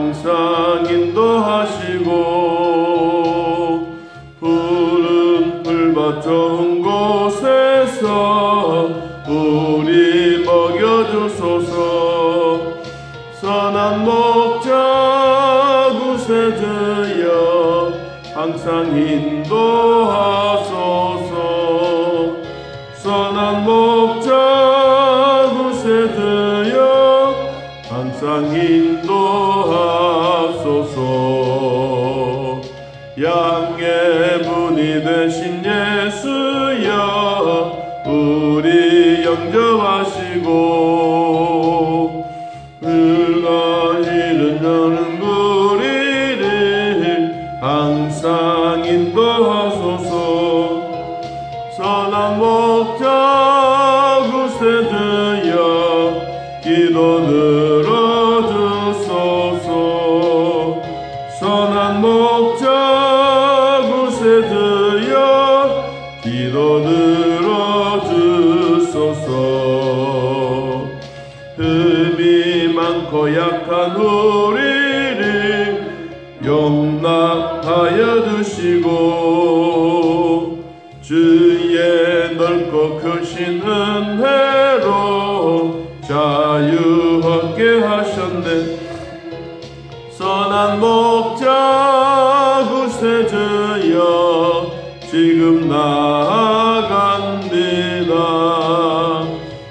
항상 인도하시고 푸른 풀밭 좋은 곳에서 우리 먹여주소서. 선한 목자 굿에 들여 항상 인도하소서. 선한 목자 굿에 들여 항상 인도하소서. 양의 문이 되신 예수여 우리 영접하시고 불과 이른 여는 우리를 항상 인도하소서. 선한 목자 굿에 들여 기도 들어주소서. 선한 목자 굿에 들여 기도 들어주소서. 흠이 많고 약한 우리를 용납하여 주시고 주의 넓고 크신 은혜로 자유 얻게 하셨네. 선한 목자 굿에 들여 지금 나아갑니다.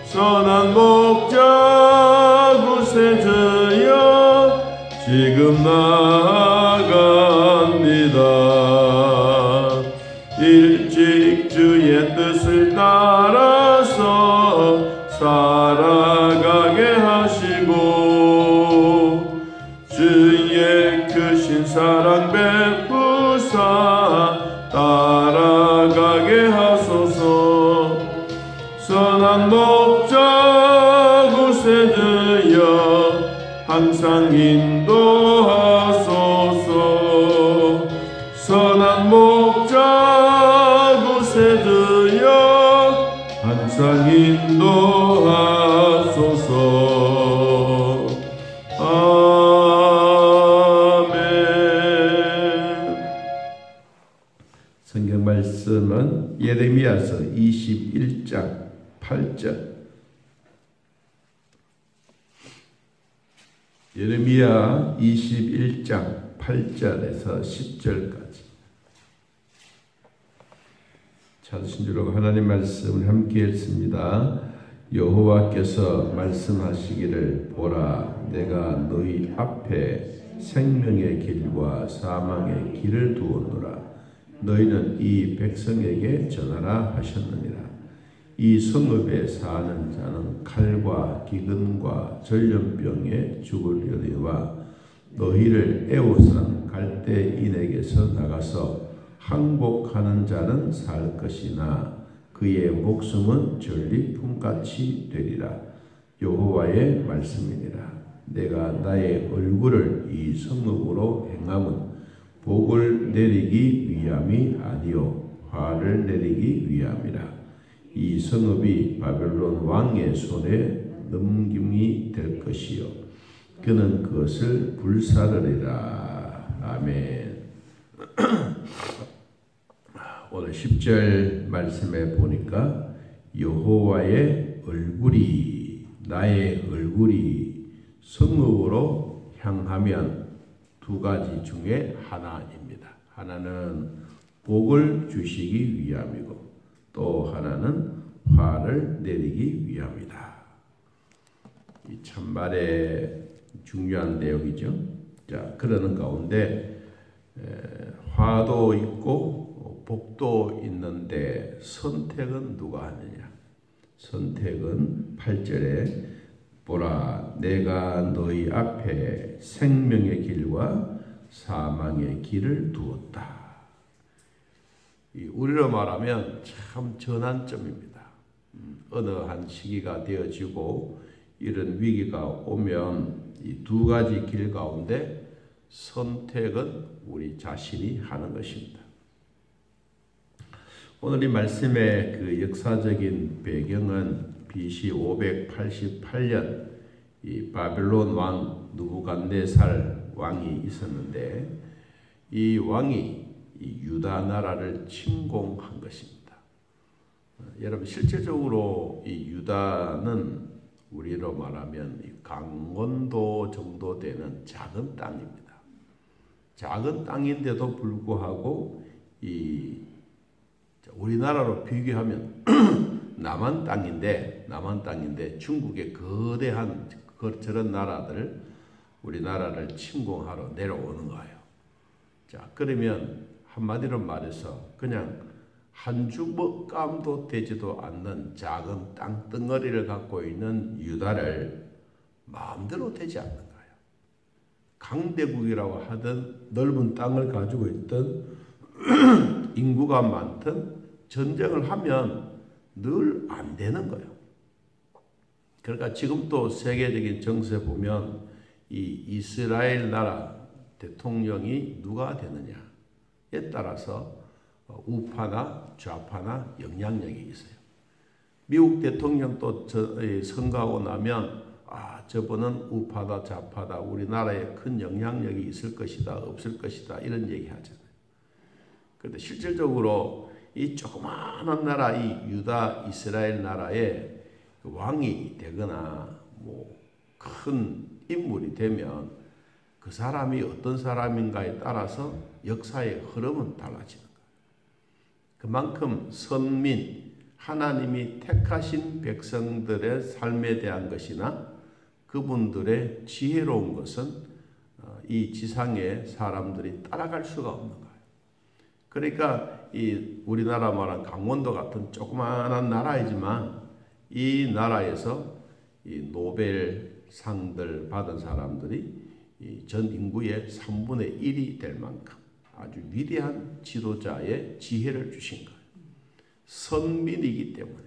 선한 목자 굿에 들여 지금 나아갑니다. 일찍 주의 뜻을 따라서 살아가게 하시고 주의 크신 사랑 베푸사 따라가게 하소서. 선한 목자 굿에 들여 항상 인도하소서. 선한 목자 굿에 들여 항상 인도하소서. 아멘. 성경 말씀은 예레미야서 21장 8절. 예레미야 21장 8절에서 10절까지. 찾으신 줄 알고 하나님 말씀을 함께 읽습니다. 여호와께서 말씀하시기를 보라, 내가 너희 앞에 생명의 길과 사망의 길을 두었노라. 너희는 이 백성에게 전하라 하셨느니라. 이 성읍에 사는 자는 칼과 기근과 전염병에 죽으려니와 너희를 애워싼 갈대인에게서 나가서 항복하는 자는 살 것이나 그의 목숨은 전리품같이 되리라. 여호와의 말씀이니라. 내가 나의 얼굴을 이 성읍으로 행함은 복을 내리기 위함이 아니요 화를 내리기 위함이라. 이 성읍이 바벨론 왕의 손에 넘김이 될 것이요 그는 그것을 불사르리라. 아멘. 오늘 10절 말씀에 보니까 여호와의 얼굴이, 나의 얼굴이 성읍으로 향하면 두 가지 중에 하나입니다. 하나는 복을 주시기 위함이고 또 하나는 화를 내리기 위함이다. 이 참말에 중요한 내용이죠. 자, 그러는 가운데 화도 있고 복도 있는데 선택은 누가 하느냐? 선택은 8절에 보라, 내가 너희 앞에 생명의 길과 사망의 길을 두었다. 우리로 말하면 참 전환점입니다. 어느 한 시기가 되어지고 이런 위기가 오면 이 두 가지 길 가운데 선택은 우리 자신이 하는 것입니다. 오늘 이 말씀의 그 역사적인 배경은 BC 588년 이 바벨론 왕 느부갓네살 왕이 있었는데 이 왕이 이 유다 나라를 침공한 것입니다. 여러분 실질적으로 이 유다는 우리로 말하면 이 강원도 정도 되는 작은 땅입니다. 작은 땅인데도 불구하고 이 우리나라로 비교하면 남한 땅인데 중국의 거대한 저런 나라들 우리나라를 침공하러 내려오는 거예요. 자, 그러면 한마디로 말해서 그냥 한 주먹감도 되지도 않는 작은 땅덩어리를 갖고 있는 유다를 마음대로 되지 않는 거예요. 강대국이라고 하던 넓은 땅을 가지고 있던 인구가 많던 전쟁을 하면 늘 안 되는 거예요. 그러니까 지금 또 세계적인 정세 보면 이 이스라엘 나라 대통령이 누가 되느냐에 따라서 우파나 좌파나 영향력이 있어요. 미국 대통령도 선거하고 나면 저분은 우파다 좌파다 우리나라에 큰 영향력이 있을 것이다 없을 것이다 이런 얘기 하잖아요. 그런데 실질적으로 이 조그마한 나라 이 유다 이스라엘 나라에 왕이 되거나 뭐 큰 인물이 되면 그 사람이 어떤 사람인가에 따라서 역사의 흐름은 달라지는 거예요. 그만큼 선민 하나님이 택하신 백성들의 삶에 대한 것이나 그분들의 지혜로운 것은 이 지상의 사람들이 따라갈 수가 없는 거예요. 그러니까 이 우리나라 말한 강원도 같은 조그마한 나라이지만 이 나라에서 이 노벨 상들 받은 사람들이 전 인구의 3분의 1이 될 만큼 아주 위대한 지도자의 지혜를 주신 거예요. 선민이기 때문에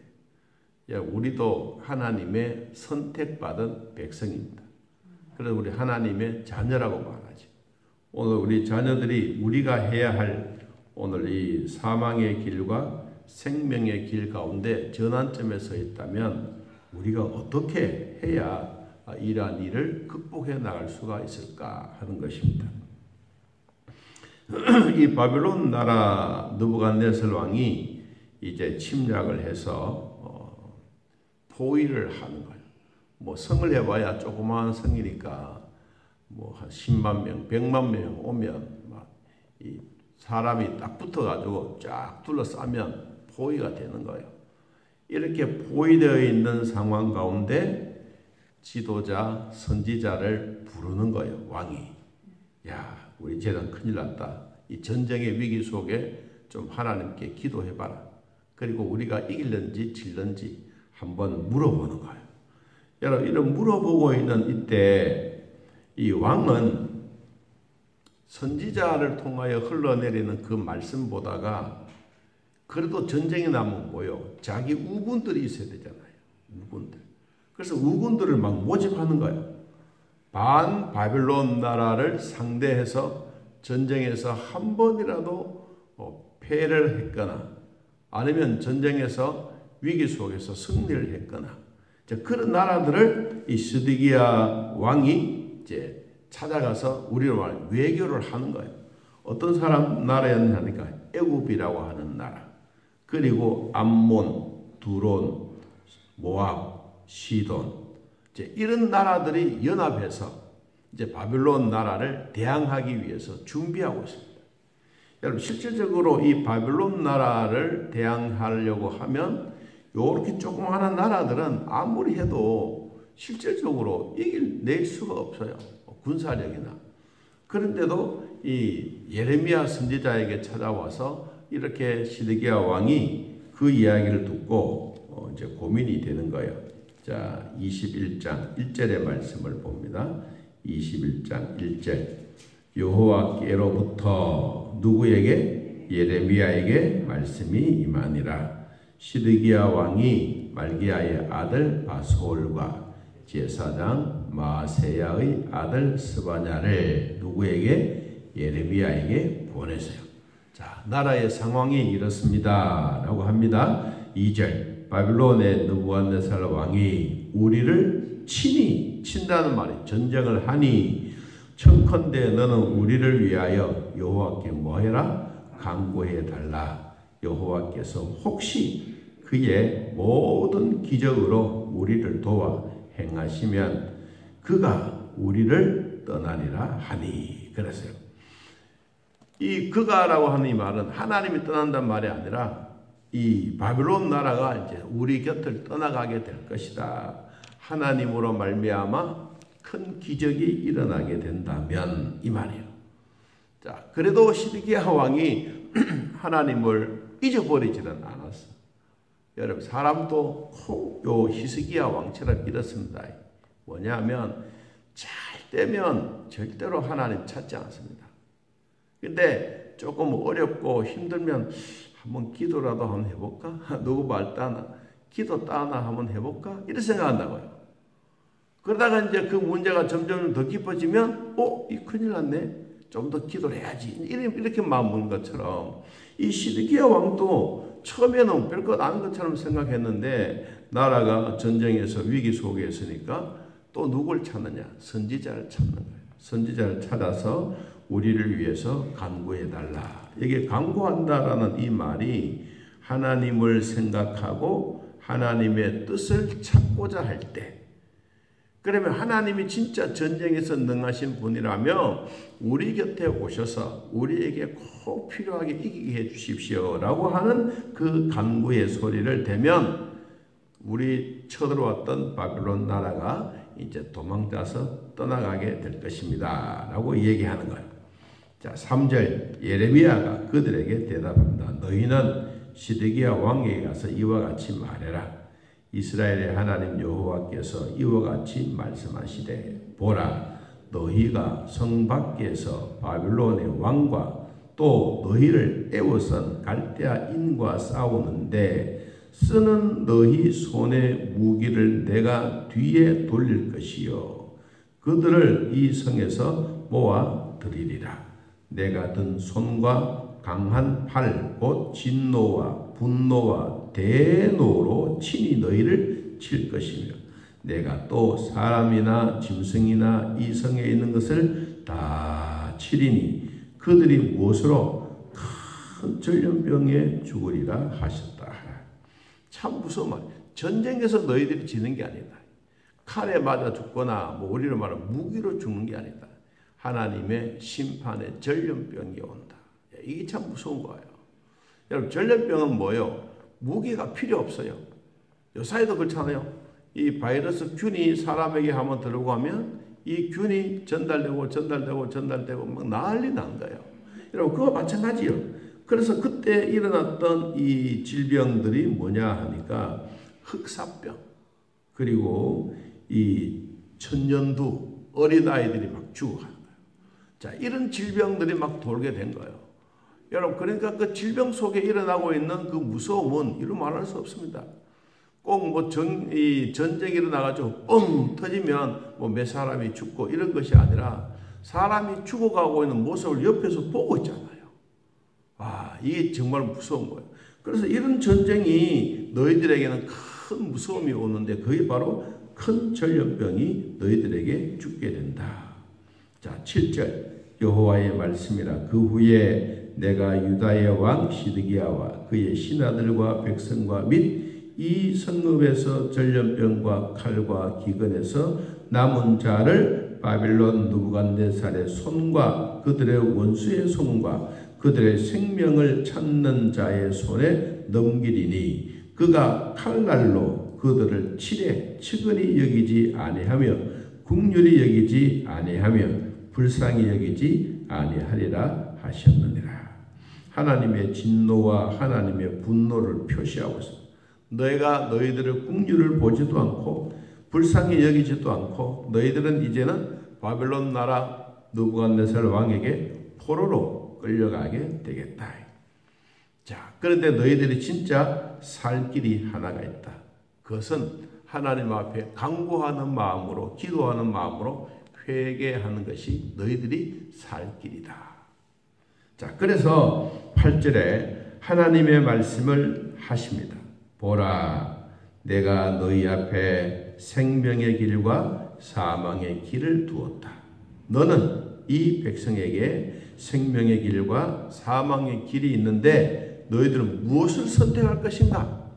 우리도 하나님의 선택받은 백성입니다. 그래서 우리 하나님의 자녀라고 말하죠. 오늘 우리 자녀들이 우리가 해야 할 오늘 이 사망의 길과 생명의 길 가운데 전환점에 서 있다면 우리가 어떻게 해야 이러한 일을 극복해 나갈 수가 있을까 하는 것입니다. 이 바벨론 나라 느부갓네살 왕이 이제 침략을 해서 포위를 하는 거예요. 뭐 성을 해봐야 조그마한 성이니까 뭐 한 10만 명, 100만 명 오면 막 이 사람이 딱 붙어가지고 쫙 둘러싸면 포위가 되는 거예요. 이렇게 포위되어 있는 상황 가운데 지도자, 선지자를 부르는 거예요. 왕이. 야, 우리 쟤는 큰일 났다. 이 전쟁의 위기 속에 좀 하나님께 기도해봐라. 그리고 우리가 이길는지 질는지 한번 물어보는 거예요. 여러분, 이런 물어보고 있는 이때 이 왕은 선지자를 통하여 흘러내리는 그 말씀 보다가 그래도 전쟁이 나면 뭐요? 자기 우군들이 있어야 되잖아요. 우군들. 그래서 우군들을 막 모집하는 거예요. 반 바벨론 나라를 상대해서 전쟁에서 한 번이라도 패를 했거나 아니면 전쟁에서 위기 속에서 승리를 했거나 그런 나라들을 이 스디기야 왕이 이제 찾아가서 우리로 말하면 외교를 하는 거예요. 어떤 사람 나라였냐니까 애굽이라고 하는 나라, 그리고 암몬, 두론, 모압, 시돈 이제 이런 나라들이 연합해서 이제 바벨론 나라를 대항하기 위해서 준비하고 있습니다. 여러분 실질적으로 이 바벨론 나라를 대항하려고 하면 이렇게 조그마한 나라들은 아무리 해도 실질적으로 이길 수가 없어요. 군사력이나. 그런데도 이 예레미야 선지자에게 찾아와서 이렇게 시드기야 왕이 그 이야기를 듣고 이제 고민이 되는 거예요. 자, 21장 1절의 말씀을 봅니다. 21장 1절. 여호와께로부터 누구에게? 예레미야에게 말씀이 임하니라. 시드기야 왕이 말기야의 아들 바솔과 제사장 마세야의 아들 스바냐를 누구에게? 예레미야에게 보내세요. 자, 나라의 상황이 이렇습니다 라고 합니다. 2절. 바벨론의 느부갓네살 왕이 우리를 친히 친다는 말이 전쟁을 하니 청컨대 너는 우리를 위하여 여호와께 뭐해라? 간구해 달라. 여호와께서 혹시 그의 모든 기적으로 우리를 도와 행하시면 그가 우리를 떠나리라 하니. 그랬어요. 이 그가라고 하는 이 말은 하나님이 떠난다는 말이 아니라 이 바벨론 나라가 이제 우리 곁을 떠나가게 될 것이다. 하나님으로 말미암아 큰 기적이 일어나게 된다면 이 말이에요. 자, 그래도 시드기야 왕이 하나님을 잊어버리지는 않았어. 여러분, 사람도 요 히스기야 왕처럼 이렇습니다. 뭐냐면 잘 되면 절대로 하나님 찾지 않습니다. 근데 조금 어렵고 힘들면 한번 기도라도 한번 해볼까? 누구 말 따나? 기도 따나 한번 해볼까? 이렇게 생각한다고요. 그러다가 이제 그 문제가 점점 더 깊어지면 이 큰일 났네. 좀 더 기도를 해야지. 이렇게 마음 먹는 것처럼 이 시드기야 왕도 처음에는 별것 아닌 것처럼 생각했는데 나라가 전쟁에서 위기 속에 있으니까 또 누굴 찾느냐? 선지자를 찾는 거예요. 선지자를 찾아서 우리를 위해서 간구해달라. 이게 간구한다라는 이 말이 하나님을 생각하고 하나님의 뜻을 찾고자 할 때, 그러면 하나님이 진짜 전쟁에서 능하신 분이라면 우리 곁에 오셔서 우리에게 꼭 필요하게 이기게 해 주십시오라고 하는 그 간구의 소리를 대면 우리 쳐들어왔던 바벨론 나라가 이제 도망가서 떠나가게 될 것입니다 라고 얘기하는 거예요. 자, 3절 예레미야가 그들에게 대답합니다. 너희는 시드기야 왕에게 가서 이와 같이 말해라. 이스라엘의 하나님 여호와께서 이와 같이 말씀하시되 보라, 너희가 성 밖에서 바벨론의 왕과 또 너희를 애워싼 갈대아인과 싸우는데 쓰는 너희 손의 무기를 내가 뒤에 돌릴 것이요 그들을 이 성에서 모아 들이리라. 내가 든 손과 강한 팔 곧 진노와 분노와 대노로 친히 너희를 칠 것이며 내가 또 사람이나 짐승이나 이 성에 있는 것을 다 치리니 그들이 무엇으로 큰 전염병에 죽으리라 하셨다. 참 무서운 말. 전쟁에서 너희들이 지는 게 아니다. 칼에 맞아 죽거나 우리로 말하면 무기로 죽는 게 아니다. 하나님의 심판의 전염병이 온다. 이게 참 무서운 거예요. 여러분, 전염병은 뭐예요? 무기가 필요 없어요. 요사이도 그렇잖아요. 이 바이러스 균이 사람에게 한번 들어가면 이 균이 전달되고 막 난리 난 거예요. 여러분, 그거 마찬가지예요. 그래서 그때 일어났던 이 질병들이 뭐냐 하니까 흑사병, 그리고 이 천연두, 어린아이들이 막 죽어가는 거예요. 자, 이런 질병들이 막 돌게 된 거예요. 여러분, 그러니까 그 질병 속에 일어나고 있는 그 무서움은 이루 말할 수 없습니다. 꼭 전쟁이 일어나가지고 뻥 터지면 몇 사람이 죽고 이런 것이 아니라 사람이 죽어가고 있는 모습을 옆에서 보고 있잖아요. 이게 정말 무서운 거예요. 그래서 이런 전쟁이 너희들에게는 큰 무서움이 오는데 그게 바로 큰 전염병이 너희들에게 죽게 된다. 자, 7절 여호와의 말씀이라. 그 후에 내가 유다의 왕 시드기야와 그의 신하들과 백성과 및 이 성읍에서 전염병과 칼과 기근에서 남은 자를 바벨론 느부갓네살의 손과 그들의 원수의 손과 그들의 생명을 찾는 자의 손에 넘기리니 그가 칼날로 그들을 치되 측은히 여기지 아니하며 긍휼히 여기지 아니하며 불쌍히 여기지 아니하리라 하셨느니라. 하나님의 진노와 하나님의 분노를 표시하고 있습니다. 너희가 너희들의 긍휼을 보지도 않고 불쌍히 여기지도 않고 너희들은 이제는 바벨론 나라 느부갓네살 왕에게 포로로 끌려가게 되겠다. 자, 그런데 너희들이 진짜 살 길이 하나가 있다. 그것은 하나님 앞에 간구하는 마음으로, 기도하는 마음으로 회개하는 것이 너희들이 살 길이다. 자, 그래서 8절에 하나님의 말씀을 하십니다. 보라, 내가 너희 앞에 생명의 길과 사망의 길을 두었다. 너는 이 백성에게 생명의 길과 사망의 길이 있는데 너희들은 무엇을 선택할 것인가?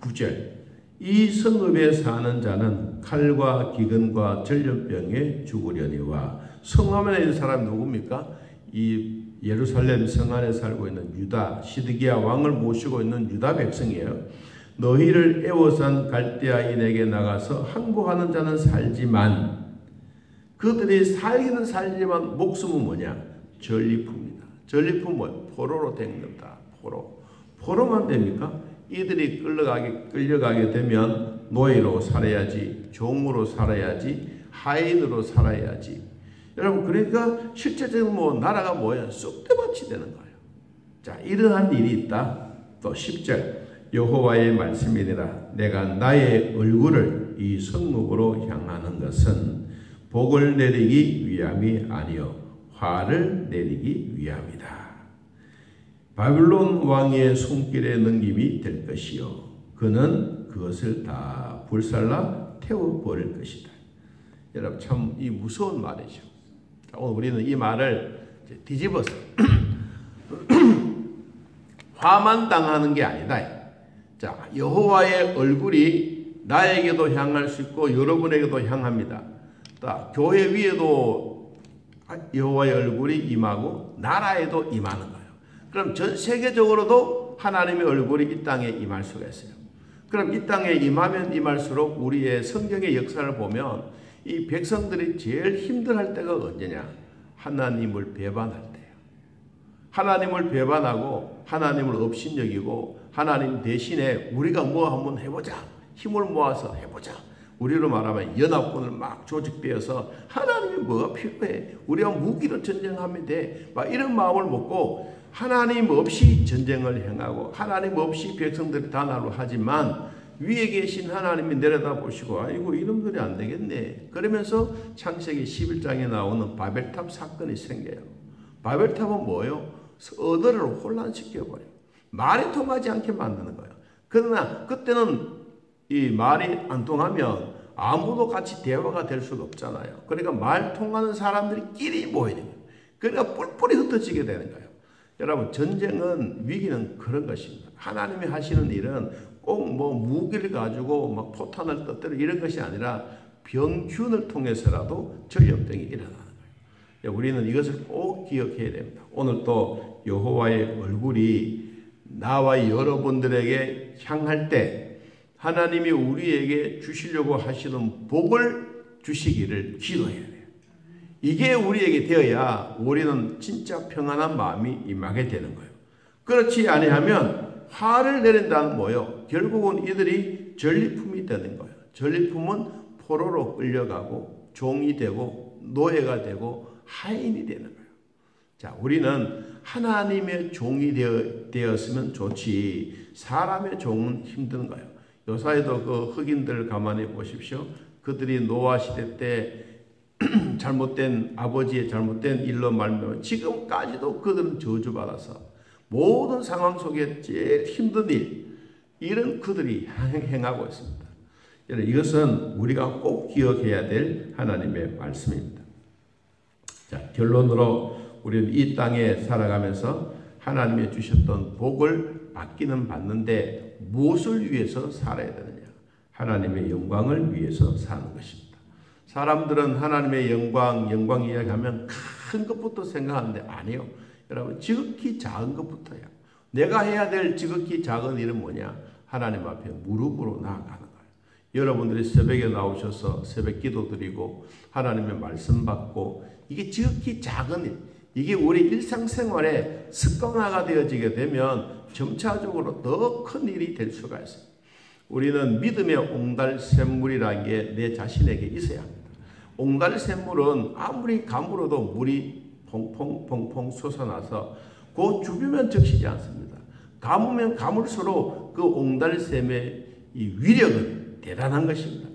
9절 이 성읍에 사는 자는 칼과 기근과 전염병에 죽으려니와. 성읍 안에 있는 사람이 누굽니까? 이 예루살렘 성 안에 살고 있는 유다 시드기야 왕을 모시고 있는 유다 백성이에요. 너희를 애워싼 갈대아인에게 나가서 항복하는 자는 살지만, 그들이 살기는 살지만 목숨은 뭐냐? 전리품이다. 전리품 뭐예요? 포로로 된 겁니다. 포로만 됩니까? 이들이 끌려가게 되면 노예로 살아야지, 종으로 살아야지, 하인으로 살아야지. 여러분, 그러니까 실제적으로 나라가 뭐야? 쑥대밭이 되는 거예요. 자, 이러한 일이 있다. 또 10절 여호와의 말씀이니라. 내가 나의 얼굴을 이 성읍으로 향하는 것은 복을 내리기 위함이 아니요 화를 내리기 위함이다. 바빌론 왕의 손길에 넘김이 될 것이요 그는 그것을 다 불살라 태워버릴 것이다. 여러분, 참 이 무서운 말이죠. 오늘 우리는 이 말을 뒤집어서 화만 당하는 게 아니다. 자, 여호와의 얼굴이 나에게도 향할 수 있고 여러분에게도 향합니다. 자, 교회 위에도 여호와의 얼굴이 임하고 나라에도 임하는 거예요. 그럼 전 세계적으로도 하나님의 얼굴이 이 땅에 임할 수가 있어요. 그럼 이 땅에 임하면 임할수록 우리의 성경의 역사를 보면 이 백성들이 제일 힘들할 때가 언제냐? 하나님을 배반할 때예요. 하나님을 배반하고 하나님을 업신여기고 하나님 대신에 우리가 뭐 한번 해보자. 힘을 모아서 해보자. 우리로 말하면 연합군을 막 조직되어서 하나님이 뭐가 필요해? 우리가 무기로 전쟁하면 돼. 막 이런 마음을 먹고 하나님 없이 전쟁을 행하고 하나님 없이 백성들이 단합을 하지만 위에 계신 하나님이 내려다보시고 아이고 이놈들이 안 되겠네. 그러면서 창세기 11장에 나오는 바벨탑 사건이 생겨요. 바벨탑은 뭐예요? 언어를 혼란시켜버려요. 말이 통하지 않게 만드는 거예요. 그러나 그때는 이 말이 안 통하면 아무도 같이 대화가 될 수가 없잖아요. 그러니까 말 통하는 사람들끼리 모이는 거예요. 그러니까 뿔뿔이 흩어지게 되는 거예요. 여러분, 전쟁은, 위기는 그런 것입니다. 하나님이 하시는 일은 꼭 뭐 무기를 가지고 막 포탄을 터뜨려 이런 것이 아니라 병균을 통해서라도 전염병이 일어나는 거예요. 우리는 이것을 꼭 기억해야 됩니다. 오늘 또 여호와의 얼굴이 나와 여러분들에게 향할 때 하나님이 우리에게 주시려고 하시는 복을 주시기를 기도해야 돼요. 이게 우리에게 되어야 우리는 진짜 평안한 마음이 임하게 되는 거예요. 그렇지 아니하면 화를 내린다는 뭐예요? 결국은 이들이 전리품이 되는 거예요. 전리품은 포로로 끌려가고 종이 되고 노예가 되고 하인이 되는 거예요. 자, 우리는 하나님의 종이 되었으면 좋지 사람의 종은 힘든 거예요. 요사이도 그 흑인들 가만히 보십시오. 그들이 노아 시대 때 잘못된 아버지의 잘못된 일로 말미암아 지금까지도 그들은 저주받아서 모든 상황 속에 제일 힘든 이런 그들이 행하고 있습니다. 이것은 우리가 꼭 기억해야 될 하나님의 말씀입니다. 자, 결론으로 우리는 이 땅에 살아가면서 하나님이 주셨던 복을 받기는 받는데 무엇을 위해서 살아야 되느냐? 하나님의 영광을 위해서 사는 것입니다. 사람들은 하나님의 영광 이야기하면 큰 것부터 생각하는데 아니요. 여러분, 지극히 작은 것부터야. 내가 해야 될 지극히 작은 일은 뭐냐? 하나님 앞에 무릎으로 나아가는 거예요. 여러분들이 새벽에 나오셔서 새벽 기도 드리고 하나님의 말씀 받고 이게 지극히 작은 일, 이게 우리 일상생활에 습관화가 되어지게 되면 점차적으로 더 큰 일이 될 수가 있어요. 우리는 믿음의 옹달샘물이라는 게 내 자신에게 있어야 합니다. 옹달샘물은 아무리 가물어도 물이 퐁퐁퐁퐁 솟아나서 그 주변면 적시지 않습니다. 가무면 가물수록 그 옹달샘의 이 위력은 대단한 것입니다.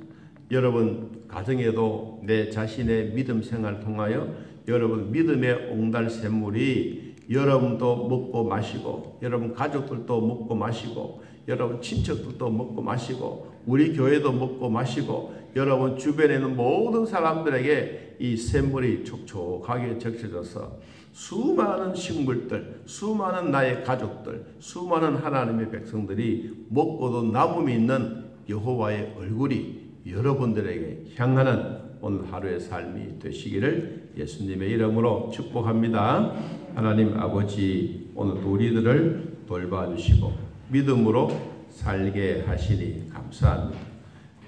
여러분 가정에도 내 자신의 믿음 생활을 통하여 여러분 믿음의 옹달샘물이 여러분도 먹고 마시고 여러분 가족들도 먹고 마시고 여러분 친척들도 먹고 마시고 우리 교회도 먹고 마시고 여러분 주변에 있는 모든 사람들에게 이 샘물이 촉촉하게 적셔져서 수많은 식물들, 수많은 나의 가족들, 수많은 하나님의 백성들이 먹고도 남음이 있는 여호와의 얼굴이 여러분들에게 향하는 오늘 하루의 삶이 되시기를 예수님의 이름으로 축복합니다. 하나님 아버지, 오늘도 우리들을 돌봐주시고 믿음으로 살게 하시니 감사합니다.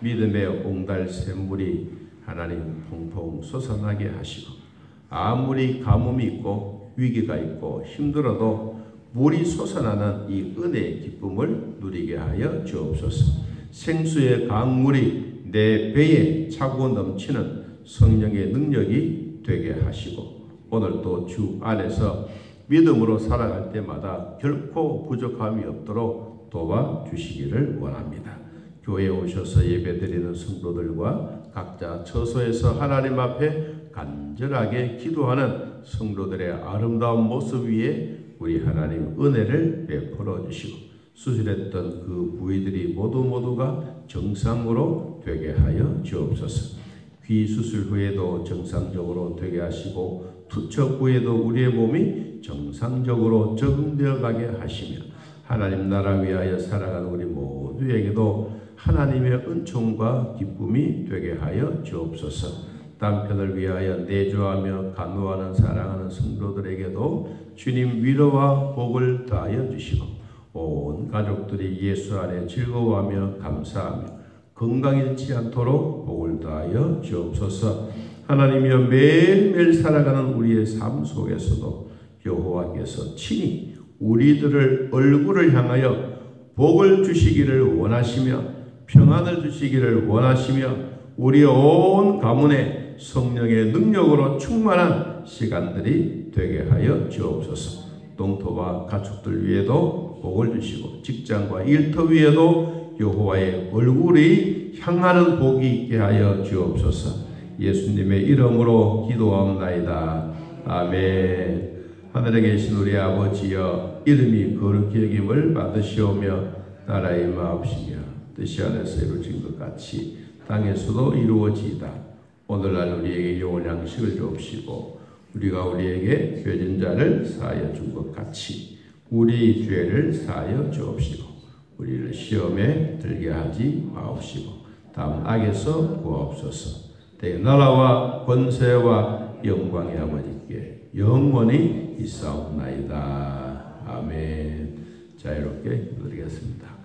믿음의 옹달 샘물이 하나님 퐁퐁 솟아나게 하시고 아무리 가뭄이 있고 위기가 있고 힘들어도 물이 솟아나는 이 은혜의 기쁨을 누리게 하여 주옵소서. 생수의 강물이 내 배에 차고 넘치는 성령의 능력이 되게 하시고 오늘도 주 안에서 믿음으로 살아갈 때마다 결코 부족함이 없도록 도와주시기를 원합니다. 교회에 오셔서 예배드리는 성도들과 각자 처소에서 하나님 앞에 간절하게 기도하는 성도들의 아름다운 모습 위에 우리 하나님 은혜를 베풀어 주시고 수술했던 그 부위들이 모두가 정상으로 되게 하여 주옵소서. 귀 수술 후에도 정상적으로 되게 하시고 투척 후에도 우리의 몸이 정상적으로 적응되어 가게 하시며 하나님 나라 위하여 살아가는 우리 모두에게도 하나님의 은총과 기쁨이 되게 하여 주옵소서. 남편을 위하여 내조하며 간호하는 사랑하는 성도들에게도 주님 위로와 복을 더하여 주시고 온 가족들이 예수 안에 즐거워하며 감사하며 건강 잃지 않도록 복을 더하여 주옵소서. 하나님이여 매일매일 살아가는 우리의 삶 속에서도 여호와께서 친히 우리들을 얼굴을 향하여 복을 주시기를 원하시며 평안을 주시기를 원하시며 우리 온 가문에 성령의 능력으로 충만한 시간들이 되게 하여 주옵소서. 동토와 가축들 위에도 복을 주시고 직장과 일터 위에도 여호와의 얼굴이 향하는 복이 있게 하여 주옵소서. 예수님의 이름으로 기도하옵나이다. 아멘. 하늘에 계신 우리 아버지여, 이름이 거룩히 여김을 받으시오며 나라의 임하옵시며 뜻이 하늘에서 이루어진 것 같이 땅에서도 이루어지이다. 오늘날 우리에게 영원 양식을 주옵시고 우리가 우리에게 죄진 자를 사하여 준 것 같이 우리 죄를 사하여 주옵시고 우리를 시험에 들게 하지 마옵시고 다음 악에서 구하옵소서. 내 나라와 권세와 영광의 아버지께 영원히 있사옵나이다. 아멘. 자유롭게 기도드리겠습니다.